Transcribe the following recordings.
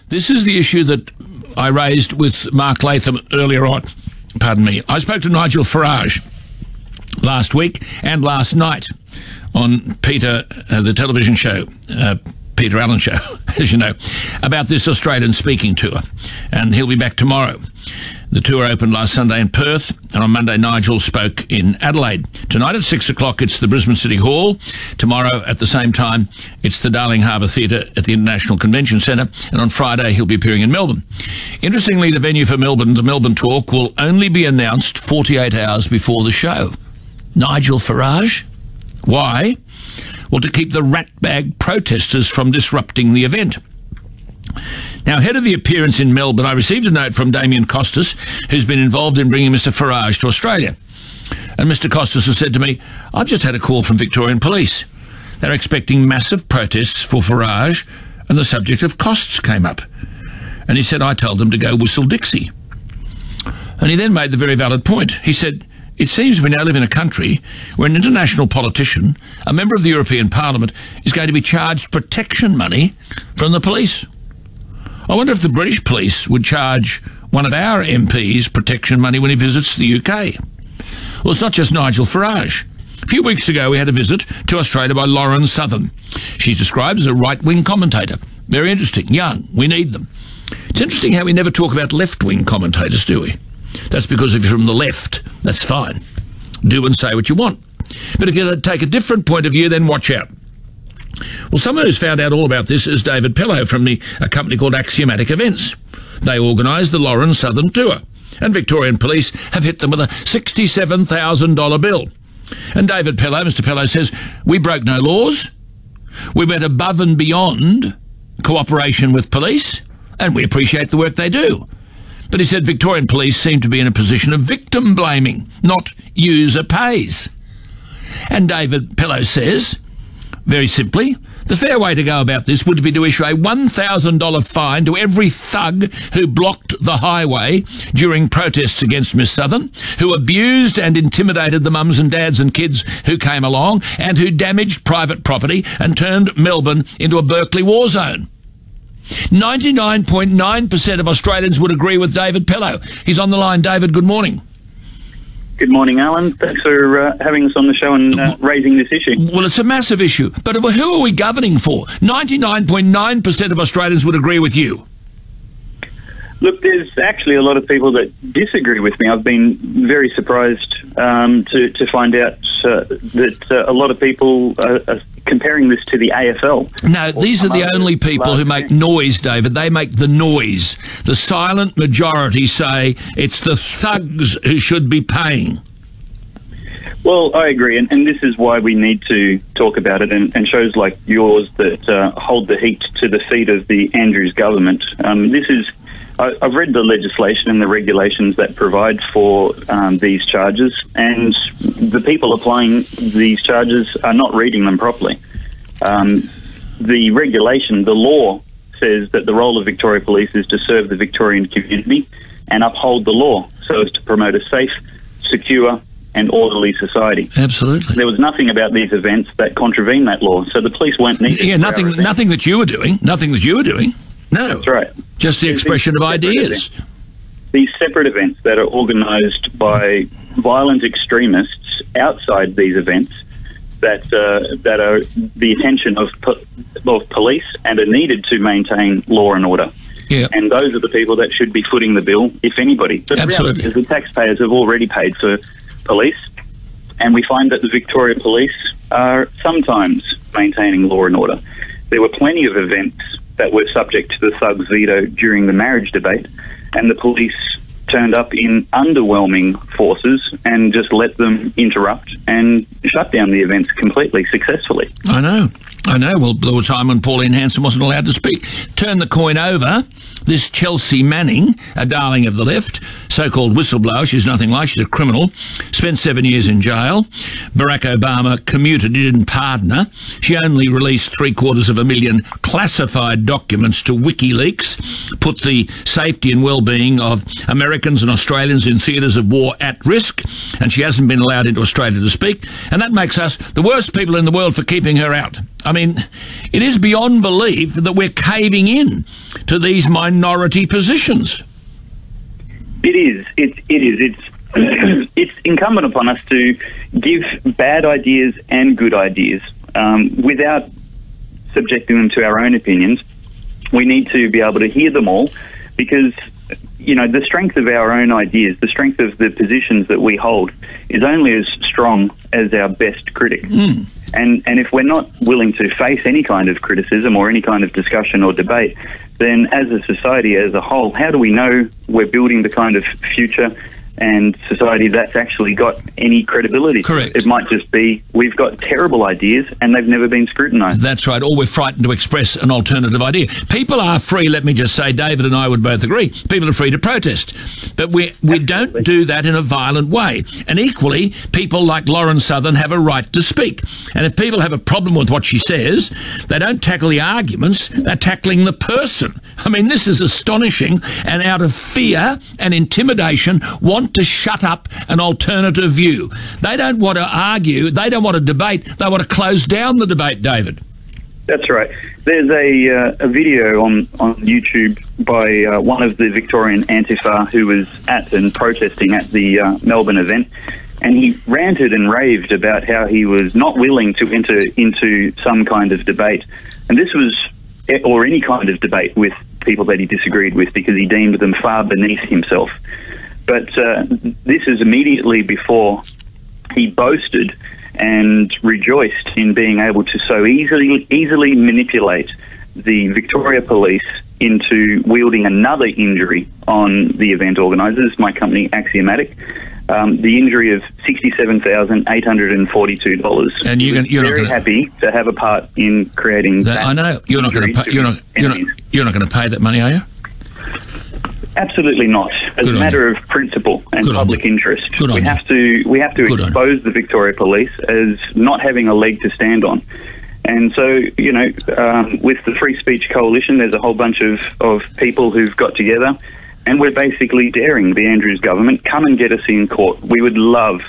This is the issue that I raised with Mark Latham earlier on. Pardon me. I spoke to Nigel Farage last week and last night on Peter, the television show, Peter Allen Show, as you know, about this Australian speaking tour. And he'll be back tomorrow. The tour opened last Sunday in Perth, and on Monday Nigel spoke in Adelaide. Tonight at 6 o'clock it's the Brisbane City Hall. Tomorrow at the same time it's the Darling Harbour Theatre at the International Convention Centre, and on Friday he'll be appearing in Melbourne. Interestingly, the venue for Melbourne, the Melbourne Talk, will only be announced 48 hours before the show. Nigel Farage? Why? Well, to keep the ratbag protesters from disrupting the event. Now, ahead of the appearance in Melbourne, I received a note from Damien Costas, who's been involved in bringing Mr Farage to Australia. And Mr Costas has said to me, I've just had a call from Victorian Police. They're expecting massive protests for Farage, and the subject of costs came up. And he said, I told them to go whistle Dixie. And he then made the very valid point. He said, it seems we now live in a country where an international politician, a member of the European Parliament, is going to be charged protection money from the police. I wonder if the British police would charge one of our MPs protection money when he visits the UK. Well, it's not just Nigel Farage. A few weeks ago we had a visit to Australia by Lauren Southern. She's described as a right-wing commentator. Very interesting, young, we need them. It's interesting how we never talk about left-wing commentators, do we? That's because if you're from the left, that's fine. Do and say what you want. But if you take a different point of view, then watch out. Well, someone who's found out all about this is Dave Pellowe from a company called Axiomatic Events. They organised the Lauren Southern tour, and Victorian Police have hit them with a $67,000 bill. And David Pellowe, Mr Pellowe, says, we broke no laws, we went above and beyond cooperation with police, and we appreciate the work they do. But he said Victorian Police seem to be in a position of victim blaming, not user pays. And David Pellowe says, very simply, the fair way to go about this would be to issue a $1,000 fine to every thug who blocked the highway during protests against Miss Southern, who abused and intimidated the mums and dads and kids who came along, and who damaged private property and turned Melbourne into a Berkeley war zone. 99.9% of Australians would agree with David Pellowe. He's on the line. David, good morning. Good morning, Alan. Thanks for having us on the show and raising this issue. Well, it's a massive issue. But who are we governing for? 99.9% of Australians would agree with you. Look, there's actually a lot of people that disagree with me. I've been very surprised to find out that a lot of people are comparing this to the AFL. No, these are the only people who make noise, David. They make the noise. The silent majority say it's the thugs who should be paying. Well, I agree, and this is why we need to talk about it, and shows like yours that hold the heat to the feet of the Andrews government. I've read the legislation and the regulations that provide for these charges, and the people applying these charges are not reading them properly. The regulation, the law, says that the role of Victoria Police is to serve the Victorian community and uphold the law so as to promote a safe, secure and orderly society. Absolutely. There was nothing about these events that contravened that law, so the police weren't needed. Yeah, nothing that you were doing. Nothing that you were doing. No. That's right. Just the expression of ideas. These separate events that are organised by violent extremists outside these events that are the attention of police and are needed to maintain law and order. Yeah. And those are the people that should be footing the bill, if anybody. But absolutely. The taxpayers have already paid for police, and we find that the Victoria Police are sometimes maintaining law and order. There were plenty of events that were subject to the Thugs Veto during the marriage debate, and the police turned up in underwhelming forces and just let them interrupt and shut down the events completely successfully. I know. Well, there was a time when Pauline Hanson wasn't allowed to speak. Turn the coin over. This Chelsea Manning, a darling of the left, so-called whistleblower, she's nothing like, she's a criminal, spent 7 years in jail. Barack Obama commuted, he didn't pardon her. She only released 750,000 classified documents to WikiLeaks, put the safety and well-being of Americans and Australians in theatres of war at risk, and she hasn't been allowed into Australia to speak, and that makes us the worst people in the world for keeping her out. I mean, it is beyond belief that we're caving in to these minority positions. It is. It's it's incumbent upon us to give bad ideas and good ideas without subjecting them to our own opinions. We need to be able to hear them all, because the strength of our own ideas, the strength of the positions that we hold, is only as strong as our best critic. And if we're not willing to face any kind of criticism or any kind of discussion or debate, then as a society as a whole, how do we know we're building the kind of future and society that's actually got any credibility? Correct. It might just be we've got terrible ideas and they've never been scrutinised. That's right. Or we're frightened to express an alternative idea. People are free, let me just say, David and I would both agree, people are free to protest. But we don't do that in a violent way. And equally, people like Lauren Southern have a right to speak. And if people have a problem with what she says, they don't tackle the arguments, they're tackling the person. I mean, this is astonishing, and out of fear and intimidation want to shut up an alternative view. They don't want to argue, they don't want to debate, they want to close down the debate, David. That's right. There's a video on YouTube by one of the Victorian Antifa who was at and protesting at the Melbourne event, and he ranted and raved about how he was not willing to enter into some kind of debate, and this was, or any kind of debate with people that he disagreed with, because he deemed them far beneath himself. But this is immediately before he boasted and rejoiced in being able to so easily manipulate the Victoria Police into wielding another injury on the event organisers, my company Axiomatic, the injury of $67,842. And you're very happy to have a part in creating that. I know you're not going to pay. You're not going to pay that money, are you? Absolutely not. As a matter of principle and public interest, we have to expose the Victoria Police as not having a leg to stand on. And so, with the Free Speech Coalition, there's a whole bunch of people who've got together, and we're basically daring the Andrews government, come and get us in court. We would love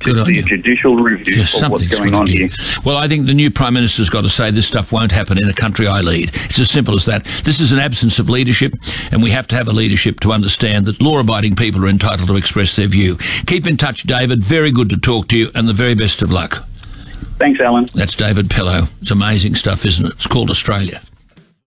to see a judicial review of what's going on here. Well, I think the new Prime Minister's got to say this stuff won't happen in a country I lead. It's as simple as that. This is an absence of leadership, and we have to have a leadership to understand that law-abiding people are entitled to express their view. Keep in touch, David. Very good to talk to you, and the very best of luck. Thanks, Alan. That's David Pellowe. It's amazing stuff, isn't it? It's called Australia.